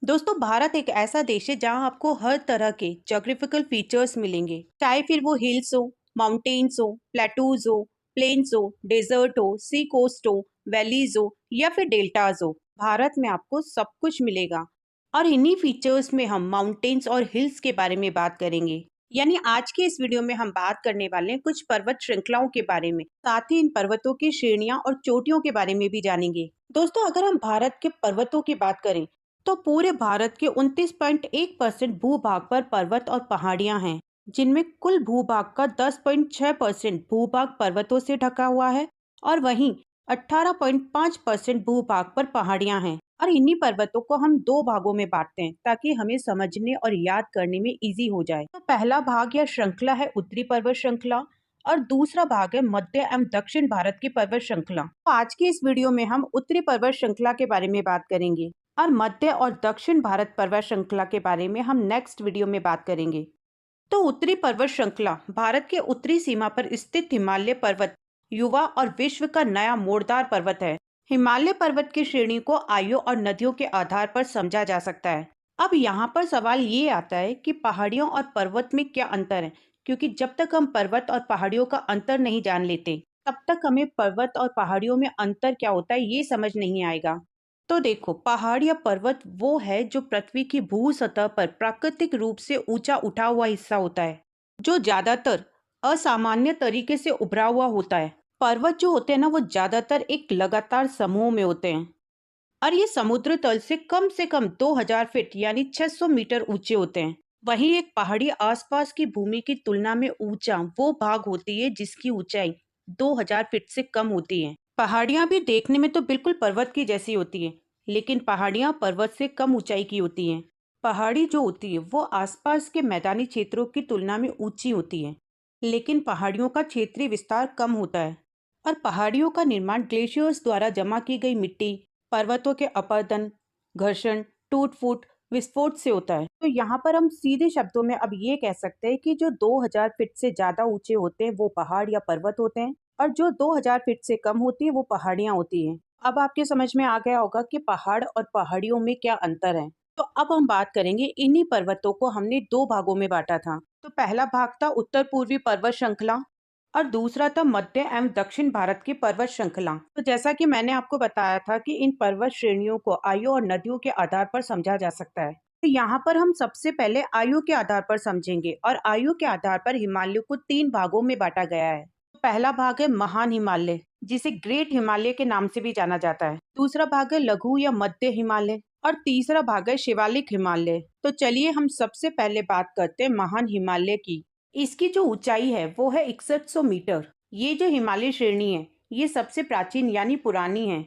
दोस्तों, भारत एक ऐसा देश है जहां आपको हर तरह के ज्योग्राफिकल फीचर्स मिलेंगे। चाहे फिर वो हिल्स हो, माउंटेन्स हो, प्लेटूज हो, प्लेन्स हो, डेजर्ट हो, सी कोस्ट हो, वैलीज हो या फिर डेल्टाज हो, भारत में आपको सब कुछ मिलेगा। और इन्हीं फीचर्स में हम माउंटेन्स और हिल्स के बारे में बात करेंगे। यानी आज के इस वीडियो में हम बात करने वाले हैं कुछ पर्वत श्रृंखलाओं के बारे में, साथ ही इन पर्वतों की श्रेणियां और चोटियों के बारे में भी जानेंगे। दोस्तों, अगर हम भारत के पर्वतों की बात करें तो पूरे भारत के 29.1% भूभाग पर पर्वत और पहाड़ियां हैं, जिनमें कुल भूभाग का 10.6% भूभाग पर्वतों से ढका हुआ है और वहीं 18.5% भूभाग पर पहाड़ियां हैं। और इन्हीं पर्वतों को हम दो भागों में बांटते हैं ताकि हमें समझने और याद करने में इजी हो जाए। तो पहला भाग या श्रृंखला है उत्तरी पर्वत श्रृंखला और दूसरा भाग है मध्य एवं दक्षिण भारत की पर्वत श्रृंखला। तो आज की इस वीडियो में हम उत्तरी पर्वत श्रृंखला के बारे में बात करेंगे और मध्य और दक्षिण भारत पर्वत श्रृंखला के बारे में हम नेक्स्ट वीडियो में बात करेंगे। तो उत्तरी पर्वत श्रृंखला भारत के उत्तरी सीमा पर स्थित हिमालय पर्वत युवा और विश्व का नया मोड़दार पर्वत है। हिमालय पर्वत की श्रेणी को आयु और नदियों के आधार पर समझा जा सकता है। अब यहाँ पर सवाल ये आता है कि पहाड़ियों और पर्वत में क्या अंतर है, क्योंकि जब तक हम पर्वत और पहाड़ियों का अंतर नहीं जान लेते तब तक हमें पर्वत और पहाड़ियों में अंतर क्या होता है ये समझ नहीं आएगा। तो देखो, पहाड़ या पर्वत वो है जो पृथ्वी की भू सतह पर प्राकृतिक रूप से ऊंचा उठा हुआ हिस्सा होता है, जो ज्यादातर असामान्य तरीके से उभरा हुआ होता है। पर्वत जो होते हैं ना, वो ज्यादातर एक लगातार समूह में होते हैं और ये समुद्र तल से कम 2000 फीट यानी 600 मीटर ऊंचे होते हैं। वहीं एक पहाड़ी आसपास की भूमि की तुलना में ऊंचा वो भाग होती है जिसकी ऊंचाई 2000 फीट से कम होती है। पहाड़ियां भी देखने में तो बिल्कुल पर्वत की जैसी होती है, लेकिन पहाड़ियां पर्वत से कम ऊंचाई की होती हैं। पहाड़ी जो होती है वो आसपास के मैदानी क्षेत्रों की तुलना में ऊंची होती है, लेकिन पहाड़ियों का क्षेत्रीय विस्तार कम होता है और पहाड़ियों का निर्माण ग्लेशियर्स द्वारा जमा की गई मिट्टी, पर्वतों के अपरदन, घर्षण, टूट फूट, विस्फोट से होता है। तो यहाँ पर हम सीधे शब्दों में अब ये कह सकते हैं कि जो 2000 फीट से ज्यादा ऊंचे होते हैं वो पहाड़ या पर्वत होते हैं और जो 2000 फीट से कम होती है वो पहाड़ियां होती हैं। अब आपके समझ में आ गया होगा कि पहाड़ और पहाड़ियों में क्या अंतर है। तो अब हम बात करेंगे, इन्हीं पर्वतों को हमने दो भागों में बांटा था। तो पहला भाग था उत्तर पूर्वी पर्वत श्रृंखला और दूसरा था मध्य एवं दक्षिण भारत की पर्वत श्रृंखला। तो जैसा कि मैंने आपको बताया था कि इन पर्वत श्रेणियों को आयु और नदियों के आधार पर समझा जा सकता है। तो यहाँ पर हम सबसे पहले आयु के आधार पर समझेंगे और आयु के आधार पर हिमालय को तीन भागों में बांटा गया है। तो पहला भाग है महान हिमालय, जिसे ग्रेट हिमालय के नाम से भी जाना जाता है। दूसरा भाग है लघु या मध्य हिमालय और तीसरा भाग है शिवालिक हिमालय। तो चलिए हम सबसे पहले बात करते हैं महान हिमालय की। इसकी जो ऊंचाई है वो है 6100 मीटर। ये जो हिमालय श्रेणी है ये सबसे प्राचीन यानी पुरानी है।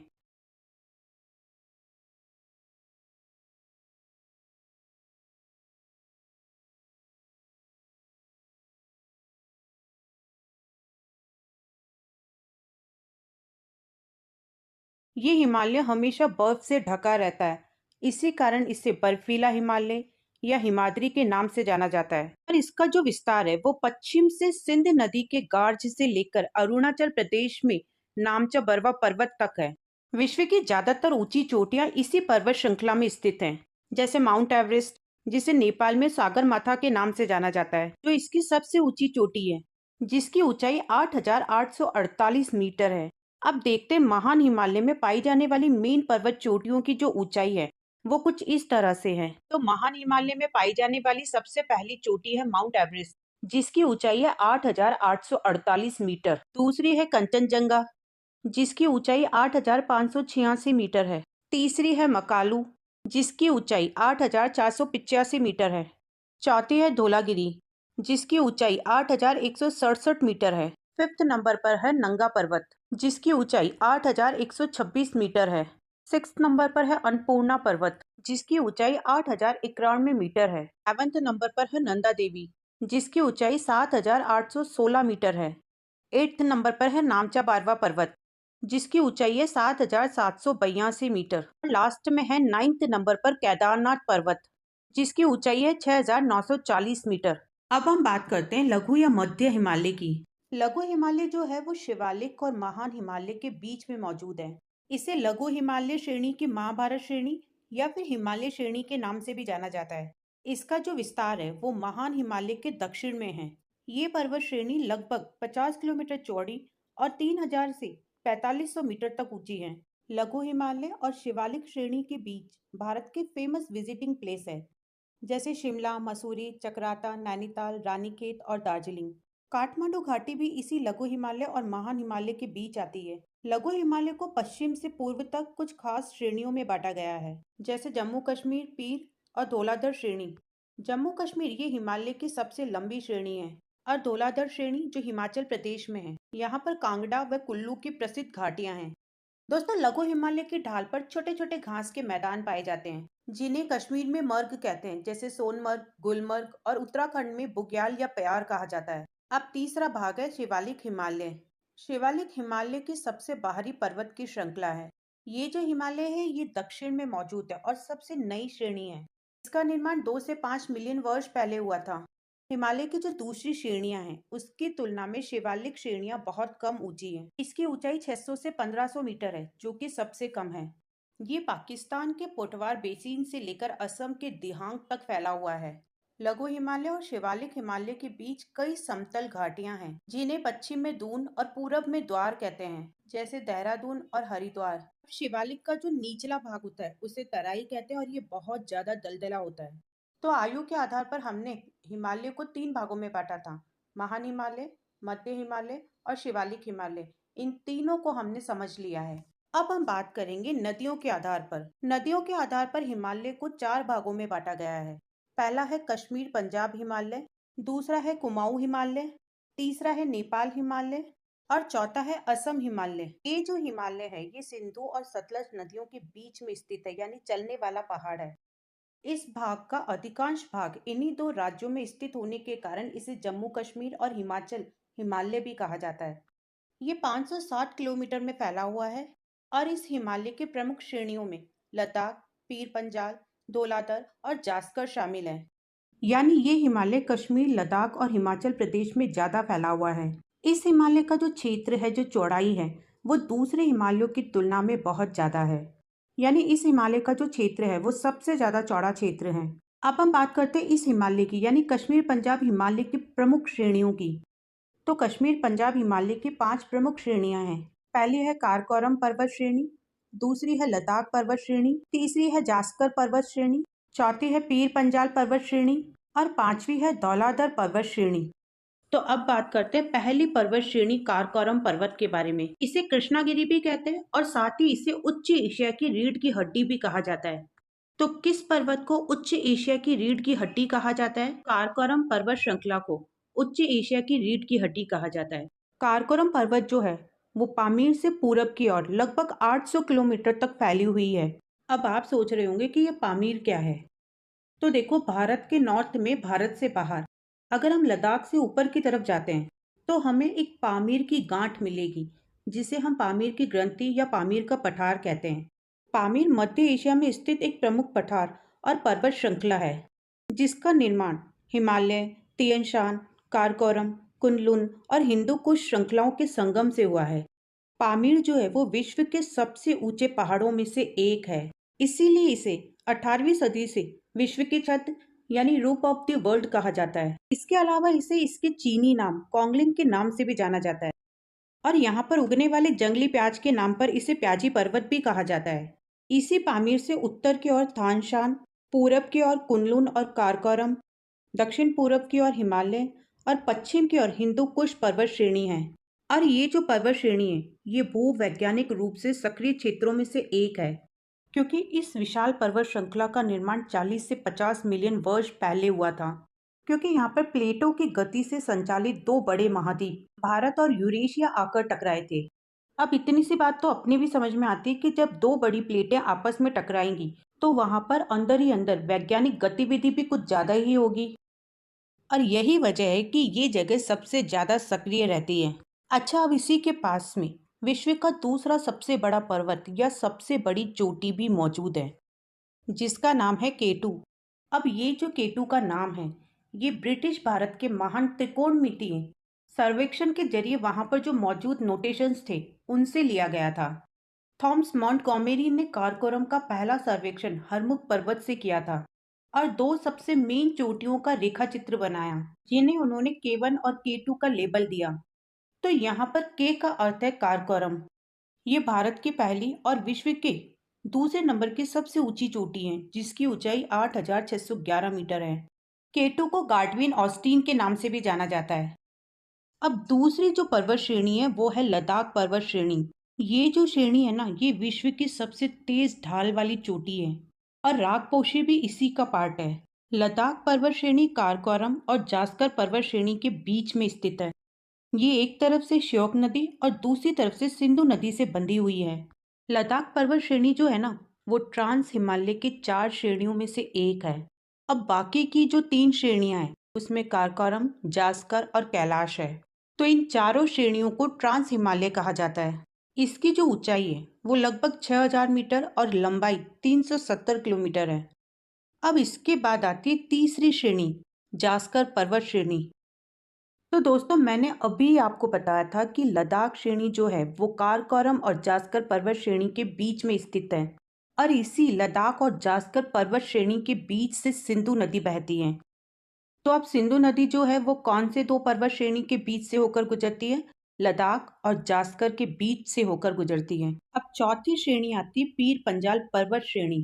ये हिमालय हमेशा बर्फ से ढका रहता है, इसी कारण इसे बर्फीला हिमालय या हिमाद्री के नाम से जाना जाता है। और इसका जो विस्तार है वो पश्चिम से सिंध नदी के गार्ज से लेकर अरुणाचल प्रदेश में नामचा बरवा पर्वत तक है। विश्व की ज्यादातर ऊंची चोटियां इसी पर्वत श्रृंखला में स्थित हैं, जैसे माउंट एवरेस्ट, जिसे नेपाल में सागर माथा के नाम से जाना जाता है, जो इसकी सबसे ऊंची चोटी है, जिसकी ऊंचाई 8848 मीटर है। अब देखते हैं महान हिमालय में पाई जाने वाली मेन पर्वत चोटियों की जो ऊंचाई है वो कुछ इस तरह से है। तो महान हिमालय में पाई जाने वाली सबसे पहली चोटी है माउंट एवरेस्ट, जिसकी ऊंचाई है 8848 मीटर। दूसरी है कंचनजंगा, जिसकी ऊंचाई 8586 मीटर है। तीसरी है मकालू, जिसकी ऊंचाई 8485 मीटर है। चौथी है धौलागिरी, जिसकी ऊंचाई 8167 मीटर है। फिफ्थ नंबर पर है नंगा पर्वत, जिसकी ऊंचाई 8126 मीटर है। सिक्स नंबर पर है अन्नपूर्णा पर्वत, जिसकी ऊंचाई 8091 मीटर है। सेवंथ नंबर पर है नंदा देवी, जिसकी ऊंचाई 7816 मीटर है। एट्थ नंबर पर है नामचा बारवा पर्वत, जिसकी ऊंचाई है 7782 मीटर। और लास्ट में है नाइन्थ नंबर पर केदारनाथ पर्वत, जिसकी ऊंचाई है 6940 मीटर। अब हम बात करते हैं लघु या मध्य हिमालय की। लघु हिमालय जो है वो शिवालिक और महान हिमालय के बीच में मौजूद है। इसे लघु हिमालय श्रेणी की महाभारत श्रेणी या फिर हिमालय श्रेणी के नाम से भी जाना जाता है। इसका जो विस्तार है वो महान हिमालय के दक्षिण में है। ये पर्वत श्रेणी लगभग 50 किलोमीटर चौड़ी और 3000 से 4500 मीटर तक ऊंची है। लघु हिमालय और शिवालिक श्रेणी के बीच भारत के फेमस विजिटिंग प्लेस है, जैसे शिमला, मसूरी, चकराता, नैनीताल, रानीखेत और दार्जिलिंग। काठमांडू घाटी भी इसी लघु हिमालय और महान हिमालय के बीच आती है। लघु हिमालय को पश्चिम से पूर्व तक कुछ खास श्रेणियों में बांटा गया है, जैसे जम्मू कश्मीर, पीर और धौलाधर श्रेणी। जम्मू कश्मीर ये हिमालय की सबसे लंबी श्रेणी है, और धौलाधर श्रेणी जो हिमाचल प्रदेश में है। यहाँ पर कांगड़ा व कुल्लू की प्रसिद्ध घाटियां हैं। दोस्तों, लघु हिमालय की ढाल पर छोटे छोटे घास के मैदान पाए जाते हैं, जिन्हें कश्मीर में मर्ग कहते हैं, जैसे सोनमर्ग, गुलमर्ग, और उत्तराखंड में बुग्याल या प्यार कहा जाता है। अब तीसरा भाग है शिवालिक हिमालय। शिवालिक हिमालय की सबसे बाहरी पर्वत की श्रृंखला है। ये जो हिमालय है ये दक्षिण में मौजूद है और सबसे नई श्रेणी है। इसका निर्माण 2 से 5 मिलियन वर्ष पहले हुआ था। हिमालय की जो दूसरी श्रेणियां हैं उसकी तुलना में शिवालिक श्रेणियां बहुत कम ऊंची हैं। इसकी ऊंचाई 600 से 1500 मीटर है, जो कि सबसे कम है। ये पाकिस्तान के पोटवार बेसिन से लेकर असम के दिहांग तक फैला हुआ है। लघु हिमालय और शिवालिक हिमालय के बीच कई समतल घाटियां हैं, जिन्हें पश्चिम में दून और पूरब में द्वार कहते हैं, जैसे देहरादून और हरिद्वार। शिवालिक का जो निचला भाग होता है उसे तराई कहते हैं, और ये बहुत ज्यादा दलदला होता है। तो आयु के आधार पर हमने हिमालय को 3 भागों में बांटा था: महान हिमालय, मध्य हिमालय और शिवालिक हिमालय। इन तीनों को हमने समझ लिया है। अब हम बात करेंगे नदियों के आधार पर। नदियों के आधार पर हिमालय को 4 भागों में बांटा गया है। पहला है कश्मीर पंजाब हिमालय, दूसरा है कुमाऊं हिमालय, तीसरा है नेपाल हिमालय, और चौथा है असम हिमालय। ये जो हिमालय है ये सिंधु और सतलज नदियों के बीच में स्थित है, यानी चलने वाला पहाड़ है। इस भाग का अधिकांश भाग इन्हीं 2 राज्यों में स्थित होने के कारण इसे जम्मू कश्मीर और हिमाचल हिमालय भी कहा जाता है। ये 560 किलोमीटर में फैला हुआ है, और इस हिमालय के प्रमुख श्रेणियों में लद्दाख, पीर पंजाल, धौलाधर और जास्कर शामिल है। यानी ये हिमालय कश्मीर, लद्दाख और हिमाचल प्रदेश में ज्यादा फैला हुआ है। इस हिमालय का जो क्षेत्र है, जो चौड़ाई है, वो दूसरे हिमालयों की तुलना में बहुत ज्यादा है। यानी इस हिमालय का जो क्षेत्र है वो सबसे ज्यादा चौड़ा क्षेत्र है। अब हम बात करते हैं इस हिमालय की, यानी कश्मीर पंजाब हिमालय की प्रमुख श्रेणियों की। तो कश्मीर पंजाब हिमालय की 5 प्रमुख श्रेणियां हैं। पहली है काराकोरम पर्वत श्रेणी, दूसरी है लद्दाख पर्वत श्रेणी, तीसरी है जास्कर पर्वत श्रेणी, चौथी है पीर पंजाल पर्वत श्रेणी, और पांचवी है धौलाधर पर्वत श्रेणी। तो अब बात करते हैं पहली पर्वत श्रेणी काराकोरम पर्वत के बारे में। इसे कृष्णागिरी भी कहते हैं, और साथ ही इसे उच्च एशिया की रीढ़ की हड्डी भी कहा जाता है। तो किस पर्वत को उच्च एशिया की रीढ़ की हड्डी कहा जाता है? काराकोरम पर्वत श्रृंखला को उच्च एशिया की रीढ़ की हड्डी कहा जाता है। काराकोरम पर्वत जो है वो पामीर से पूरब की ओर लगभग 800 किलोमीटर तक फैली हुई है। अब आप सोच रहे होंगे कि ये पामीर क्या है। तो देखो, भारत के नॉर्थ में, भारत से बाहर अगर हम लद्दाख से ऊपर की तरफ जाते हैं तो हमें एक पामीर की गांठ मिलेगी, जिसे हम पामीर की ग्रंथि या पामीर का पठार कहते हैं। पामीर मध्य एशिया में स्थित एक प्रमुख पठार और पर्वत श्रृंखला है, जिसका निर्माण हिमालय, तियन शान, काराकोरम, कुनलुन और हिंदू कुश श्रृंखलाओं के संगम से हुआ है। पामीर जो है वो विश्व के सबसे ऊंचे पहाड़ों में से एक है। इसीलिए इसे 18वीं सदी से विश्व की छत यानी रूप ऑफ द वर्ल्ड कहा जाता है। इसके अलावा इसे इसके चीनी नाम कोंगलिंग के नाम से भी जाना जाता है, और यहाँ पर उगने वाले जंगली प्याज के नाम पर इसे प्याजी पर्वत भी कहा जाता है। इसी पामीर से उत्तर की ओर थानशान, पूरब की ओर कुनलुन और काराकोरम, दक्षिण पूरब की ओर हिमालय और पश्चिम की ओर हिंदू कुश पर्वत श्रेणी है। और ये जो पर्वत श्रेणी है ये भूवैज्ञानिक रूप से सक्रिय क्षेत्रों में से एक है, क्योंकि इस विशाल पर्वत श्रृंखला का निर्माण 40 से 50 मिलियन वर्ष पहले हुआ था। क्योंकि यहाँ पर प्लेटों की गति से संचालित 2 बड़े महाद्वीप भारत और यूरेशिया आकर टकराए थे। अब इतनी सी बात तो अपनी भी समझ में आती है कि जब 2 बड़ी प्लेटें आपस में टकराएंगी तो वहां पर अंदर ही अंदर वैज्ञानिक गतिविधि भी कुछ ज्यादा ही होगी, और यही वजह है कि ये जगह सबसे ज्यादा सक्रिय रहती है। अच्छा, अब इसी के पास में विश्व का दूसरा सबसे बड़ा पर्वत या सबसे बड़ी चोटी भी मौजूद है, जिसका नाम है केटू। अब ये जो केटू का नाम है ये ब्रिटिश भारत के महान त्रिकोणमितीय सर्वेक्षण के जरिए वहां पर जो मौजूद नोटेशंस थे उनसे लिया गया था। थॉमस मॉन्टगोमेरी ने काराकोरम का पहला सर्वेक्षण हरमुख पर्वत से किया था और दो सबसे मेन चोटियों का रेखा चित्र बनाया, जिन्हें उन्होंने K1 और K2 का लेबल दिया। तो यहाँ पर K का अर्थ है काराकोरम। ये भारत की पहली और विश्व के दूसरे नंबर की सबसे ऊंची चोटी है, जिसकी ऊंचाई 8,611 मीटर है। K2 को गार्डविन ऑस्टीन के नाम से भी जाना जाता है। अब दूसरी जो पर्वत श्रेणी है वो है लद्दाख पर्वत श्रेणी। ये जो श्रेणी है ना, ये विश्व की सबसे तेज ढाल वाली चोटी है और रागपोशी भी इसी का पार्ट है। लद्दाख पर्वत श्रेणी काराकोरम और जास्कर पर्वत श्रेणी के बीच में स्थित है। ये एक तरफ से श्योक नदी और दूसरी तरफ से सिंधु नदी से बंधी हुई है। लद्दाख पर्वत श्रेणी जो है ना, वो ट्रांस हिमालय की 4 श्रेणियों में से एक है। अब बाकी की जो 3 श्रेणियां हैं, उसमें काराकोरम, जास्कर और कैलाश है। तो इन चारों श्रेणियों को ट्रांस हिमालय कहा जाता है। इसकी जो ऊंचाई है वो लगभग 6000 मीटर और लंबाई 370 किलोमीटर है। अब इसके बाद आती है तीसरी श्रेणी, जास्कर पर्वत श्रेणी। तो दोस्तों, मैंने अभी आपको बताया था कि लद्दाख श्रेणी जो है वो काराकोरम और जास्कर पर्वत श्रेणी के बीच में स्थित है और इसी लद्दाख और जास्कर पर्वत श्रेणी के बीच से सिंधु नदी बहती है। तो अब सिंधु नदी जो है वो कौन से दो पर्वत श्रेणी के बीच से होकर गुजरती है? लद्दाख और जास्कर के बीच से होकर गुजरती है। अब चौथी श्रेणी आती है पीर पंजाल पर्वत श्रेणी।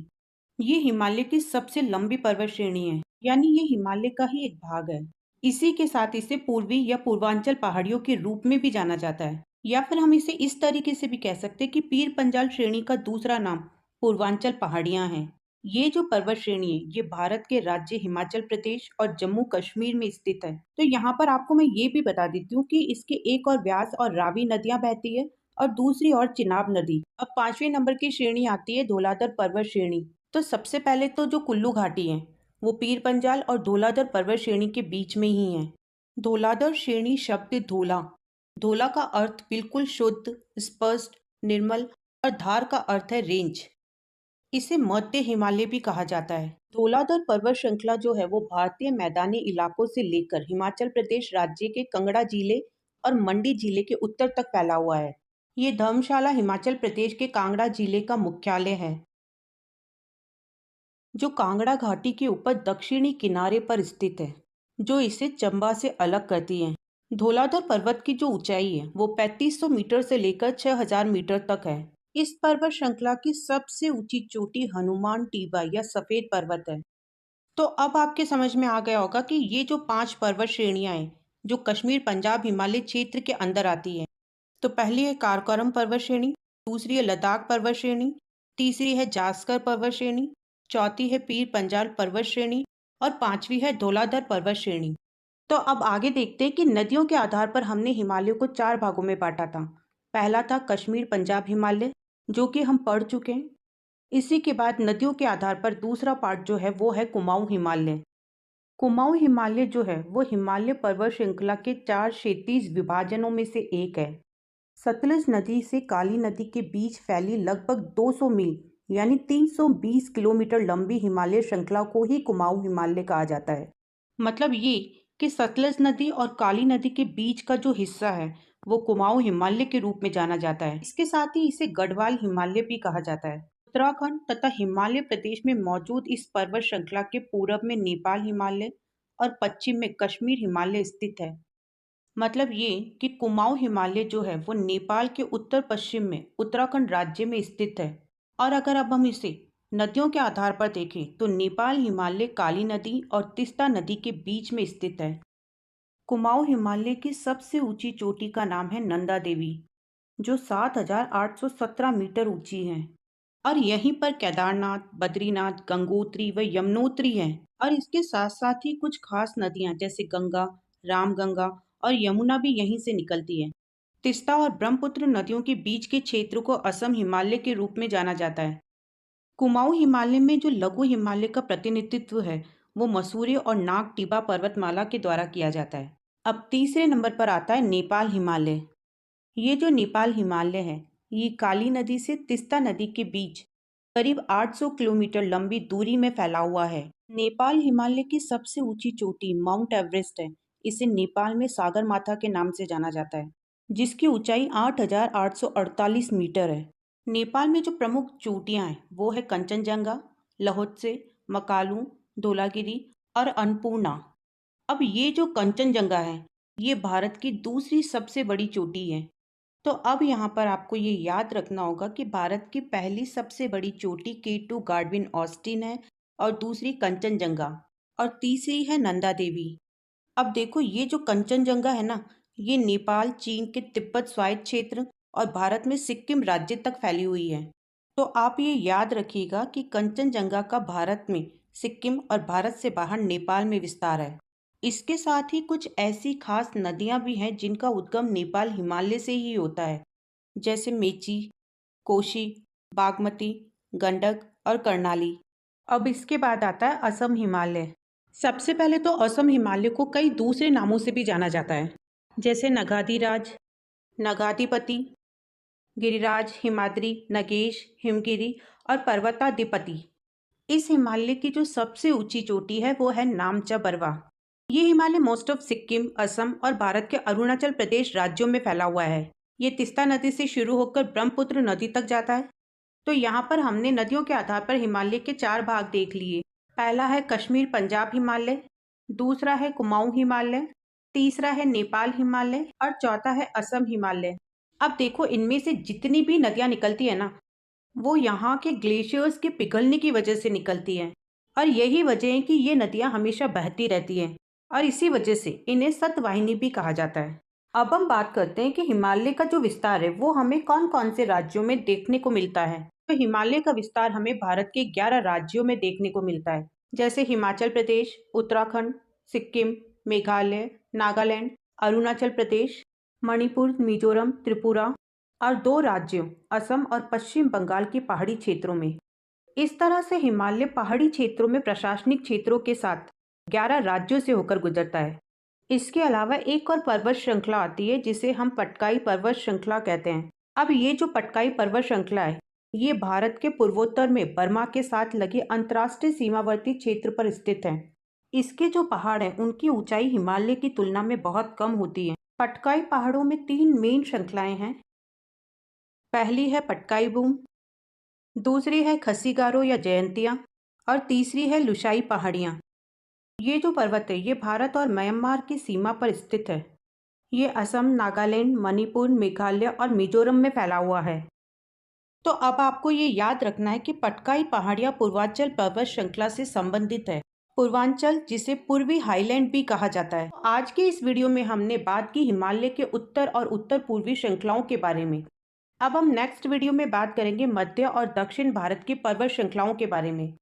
ये हिमालय की सबसे लंबी पर्वत श्रेणी है, यानी ये हिमालय का ही एक भाग है। इसी के साथ इसे पूर्वी या पूर्वांचल पहाड़ियों के रूप में भी जाना जाता है, या फिर हम इसे इस तरीके से भी कह सकते हैं कि पीर पंजाल श्रेणी का दूसरा नाम पूर्वांचल पहाड़ियां हैं। ये जो पर्वत श्रेणी है ये भारत के राज्य हिमाचल प्रदेश और जम्मू कश्मीर में स्थित है। तो यहाँ पर आपको मैं ये भी बता देती हूँ कि इसके एक और व्यास और रावी नदियां बहती है और दूसरी और चिनाब नदी। अब 5वें नंबर की श्रेणी आती है धौलाधर पर्वत श्रेणी। तो सबसे पहले तो जो कुल्लू घाटी है वो पीर पंजाल और धौलाधर पर्वत श्रेणी के बीच में ही है। धौलाधर श्रेणी शब्द धोला, धोला का अर्थ बिल्कुल शुद्ध, स्पष्ट, निर्मल और धार का अर्थ है रेंज। इसे मध्य हिमालय भी कहा जाता है। धौलाधर पर्वत श्रृंखला जो है वो भारतीय मैदानी इलाकों से लेकर हिमाचल प्रदेश राज्य के कांगड़ा जिले और मंडी जिले के उत्तर तक फैला हुआ है। ये धर्मशाला हिमाचल प्रदेश के कांगड़ा जिले का मुख्यालय है, जो कांगड़ा घाटी के ऊपर दक्षिणी किनारे पर स्थित है, जो इसे चंबा से अलग करती है। धौलाधर पर्वत की जो ऊंचाई है वो 3500 मीटर से लेकर 6000 मीटर तक है। इस पर्वत श्रृंखला की सबसे ऊंची चोटी हनुमान टीबा या सफेद पर्वत है। तो अब आपके समझ में आ गया होगा कि ये जो 5 पर्वत श्रेणियां हैं जो कश्मीर पंजाब हिमालय क्षेत्र के अंदर आती है। तो पहली है काराकोरम पर्वत श्रेणी, दूसरी है लद्दाख पर्वत श्रेणी, तीसरी है जास्कर पर्वत श्रेणी, चौथी है पीर पंजाल पर्वत श्रेणी और पांचवी है धौलाधर पर्वत श्रेणी। तो अब आगे देखते हैं कि नदियों के आधार पर हमने हिमालय को 4 भागों में बांटा था। पहला था कश्मीर पंजाब हिमालय, जो कि हम पढ़ चुके हैं। इसी के बाद नदियों के आधार पर दूसरा पार्ट जो है वो है कुमाऊं हिमालय। कुमाऊं हिमालय जो है वो हिमालय पर्वत श्रृंखला के 4 क्षैतिज विभाजनों में से एक है। सतलुज नदी से काली नदी के बीच फैली लगभग 200 मील यानी 320 किलोमीटर लंबी हिमालय श्रृंखला को ही कुमाऊं हिमालय कहा जाता है। मतलब ये कि सतलुज नदी और काली नदी के बीच का जो हिस्सा है वो कुमाऊं हिमालय के रूप में जाना जाता है। इसके साथ ही इसे गढ़वाल हिमालय भी कहा जाता है। उत्तराखंड तथा हिमालय प्रदेश में मौजूद इस पर्वत श्रृंखला के पूर्व में नेपाल हिमालय और पश्चिम में कश्मीर हिमालय स्थित है। मतलब ये कि कुमाऊं हिमालय जो है वो नेपाल के उत्तर पश्चिम में उत्तराखंड राज्य में स्थित है। और अगर अब हम इसे नदियों के आधार पर देखें तो नेपाल हिमालय काली नदी और तीस्ता नदी के बीच में स्थित है। कुमाऊं हिमालय की सबसे ऊंची चोटी का नाम है नंदा देवी, जो 7817 मीटर ऊंची है और यहीं पर केदारनाथ, बद्रीनाथ, गंगोत्री व यमुनोत्री हैं। और इसके साथ साथ ही कुछ खास नदियां जैसे गंगा, रामगंगा और यमुना भी यहीं से निकलती है। तीस्ता और ब्रह्मपुत्र नदियों के बीच के क्षेत्र को असम हिमालय के रूप में जाना जाता है। कुमाऊं हिमालय में जो लघु हिमालय का प्रतिनिधित्व है वो मसूरी और नाग टिबा पर्वतमाला के द्वारा किया जाता है। अब तीसरे नंबर पर आता है नेपाल हिमालय। ये जो नेपाल हिमालय है ये काली नदी से तीस्ता नदी के बीच करीब 800 किलोमीटर लंबी दूरी में फैला हुआ है। नेपाल हिमालय की सबसे ऊंची चोटी माउंट एवरेस्ट है। इसे नेपाल में सागर माथा के नाम से जाना जाता है, जिसकी ऊंचाई 8,848 मीटर है। नेपाल में जो प्रमुख चोटियां हैं वो है कंचनजंगा, लहोत्से, मकालू, धोलागिरी और अन्नपूर्णा। अब ये जो कंचनजंगा है ये भारत की दूसरी सबसे बड़ी चोटी है। तो अब यहाँ पर आपको ये याद रखना होगा कि भारत की पहली सबसे बड़ी चोटी K2 गार्डविन ऑस्टिन है और दूसरी कंचनजंगा और तीसरी है नंदा देवी। अब देखो ये जो कंचनजंगा है ना, ये नेपाल, चीन के तिब्बत स्वायत्त क्षेत्र और भारत में सिक्किम राज्य तक फैली हुई है। तो आप ये याद रखिएगा कि कंचनजंगा का भारत में सिक्किम और भारत से बाहर नेपाल में विस्तार है। इसके साथ ही कुछ ऐसी खास नदियां भी हैं जिनका उद्गम नेपाल हिमालय से ही होता है, जैसे मेची, कोशी, बागमती, गंडक और कर्णाली। अब इसके बाद आता है असम हिमालय। सबसे पहले तो असम हिमालय को कई दूसरे नामों से भी जाना जाता है, जैसे नगाधिराज, नगाधिपति, गिरिराज, हिमाद्री, नगेश, हिमगिरी और पर्वताधिपति। इस हिमालय की जो सबसे ऊंची चोटी है वो है नामचा बरवा। ये हिमालय मोस्ट ऑफ सिक्किम, असम और भारत के अरुणाचल प्रदेश राज्यों में फैला हुआ है। ये तीस्ता नदी से शुरू होकर ब्रह्मपुत्र नदी तक जाता है। तो यहाँ पर हमने नदियों के आधार पर हिमालय के 4 भाग देख लिए। पहला है कश्मीर पंजाब हिमालय, दूसरा है कुमाऊं हिमालय, तीसरा है नेपाल हिमालय और चौथा है असम हिमालय। अब देखो इनमें से जितनी भी नदियाँ निकलती है ना, वो यहाँ के ग्लेशियर्स के पिघलने की वजह से निकलती हैं और यही वजह है कि ये नदियाँ हमेशा बहती रहती हैं और इसी वजह से इन्हें सतवाहिनी भी कहा जाता है। अब हम बात करते हैं कि हिमालय का जो विस्तार है वो हमें कौन कौन से राज्यों में देखने को मिलता है। तो हिमालय का विस्तार हमें भारत के 11 राज्यों में देखने को मिलता है, जैसे हिमाचल प्रदेश, उत्तराखंड, सिक्किम, मेघालय, नागालैंड, अरुणाचल प्रदेश, मणिपुर, मिजोरम, त्रिपुरा और 2 राज्यों असम और पश्चिम बंगाल की पहाड़ी क्षेत्रों में। इस तरह से हिमालय पहाड़ी क्षेत्रों में प्रशासनिक क्षेत्रों के साथ 11 राज्यों से होकर गुजरता है। इसके अलावा एक और पर्वत श्रृंखला आती है जिसे हम पटकाई पर्वत श्रृंखला कहते हैं। अब ये जो पटकाई पर्वत श्रृंखला है ये भारत के पूर्वोत्तर में बर्मा के साथ लगे अंतर्राष्ट्रीय सीमावर्ती क्षेत्र पर स्थित है। इसके जो पहाड़ हैं उनकी ऊंचाई हिमालय की तुलना में बहुत कम होती है। पटकाई पहाड़ों में 3 मेन श्रृंखलाएं हैं। पहली है पटकाई बूम, दूसरी है खसीगारो या जयंतिया और तीसरी है लुशाई पहाड़ियाँ। ये जो पर्वत है ये भारत और म्यांमार की सीमा पर स्थित है। ये असम, नागालैंड, मणिपुर, मेघालय और मिजोरम में फैला हुआ है। तो अब आपको ये याद रखना है कि पटकाई पहाड़ियाँ पूर्वांचल पर्वत श्रृंखला से संबंधित है। पूर्वांचल जिसे पूर्वी हाईलैंड भी कहा जाता है। आज के इस वीडियो में हमने बात की हिमालय के उत्तर और उत्तर पूर्वी श्रृंखलाओं के बारे में। अब हम नेक्स्ट वीडियो में बात करेंगे मध्य और दक्षिण भारत की पर्वत श्रृंखलाओं के बारे में।